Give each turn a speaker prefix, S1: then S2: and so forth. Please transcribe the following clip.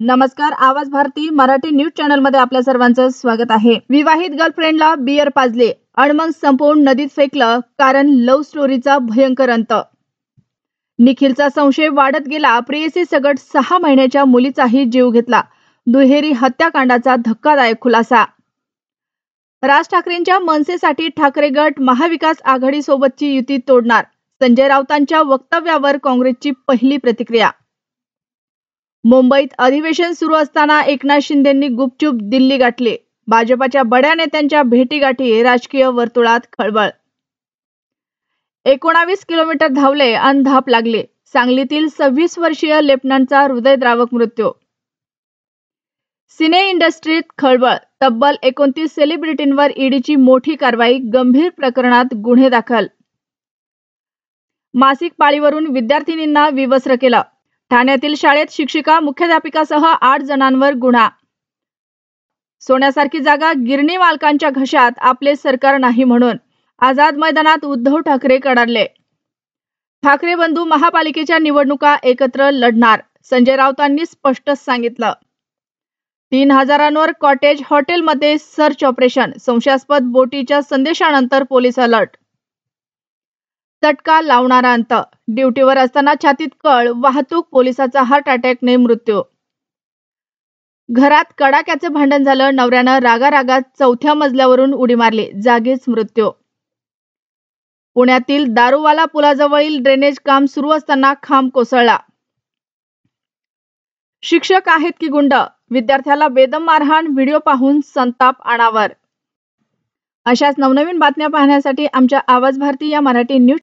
S1: नमस्कार, आवाज Bharti Marathi news channel मध्ये आपल्या सर्वांचं स्वागत आहे। विवाहित गर्लफ्रेंडला बियर पाजले आणि मग संपवून नदीत फेकलं, कारण लव्ह स्टोरीचा भयंकर अंत। निखिलचा संशय वाढत गेला, प्रेयसी सगट 6 महिन्याच्या मुलीचाही जीव घेतला। दुहेरी हत्याकांडाचा धक्कादायक खुलासा। राज ठाकरेंच्या मनसेसाठी ठाकरे गट महाविकास आघाडी सोबतची युती तोडणार, संजय राऊतांच्या वक्तव्यावर काँग्रेसची पहिली प्रतिक्रिया। मुंबईत अधिवेशन सुरू असताना एकनाथ शिंदेंनी गुपचूप दिल्ली गाठली, भाजपच्या बड्या नेत्यांच्या भेटीगाठी राजकीय वर्तुळात खळबळ। 19 किलोमीटर धावले आणि धाप लागली, सांगलीतील 26 वर्षीय लेफ्टनंटचा हृदयद्रावक मृत्यू। सिने इंडस्ट्रीत खळबळ, तब्बल 29 सेलिब्रिटींवर ईडीची मोठी कारवाई, गंभीर प्रकरणात गुन्हे दाखल। मासिक पाळीवरून विद्यार्थिनींना विवस्त्र केलं, ठाण्यातील शाळेत शिक्षिका मुख्याध्यापिकासह 8 जणांवर गुन्हा। सोन्यासारखी जागा गिरणी मालकांच्या घशात, आपले सरकार नाही म्हणून आझाद मैदानात उद्धव ठाकरे कडाडले। ठाकरे बंधू महापालिकेच्या निवडणुका एकत्र लढणार, संजय राऊतांनी स्पष्ट सांगितलं। 3000 कॉटेज हॉटेलमध्ये सर्च ऑपरेशन, संशयास्पद बोटीच्या संदेशानंतर पोलीस अलर्ट। चटका लावणारा अंत, ड्युटीवर असताना छातीत कळ, वाहतूक पोलिसाचा हार्ट अटॅकने मृत्यू। घरात कडाक्याचे भांडण झालं, नवऱ्यानं रागारागात 4थ्या मजल्यावरून उडी मारली, जागीच मृत्यू। पुण्यातील दारूवाला पुलाजवळील ड्रेनेज काम सुरू असताना खांब कोसळला। शिक्षक आहेत की गुंड, विद्यार्थ्याला बेदम मारहाण, व्हिडिओ पाहून संताप अनावर। अशाच नवनवीन बातम्या पाहण्यासाठी आमच्या आवाज भारती या मराठी न्यूज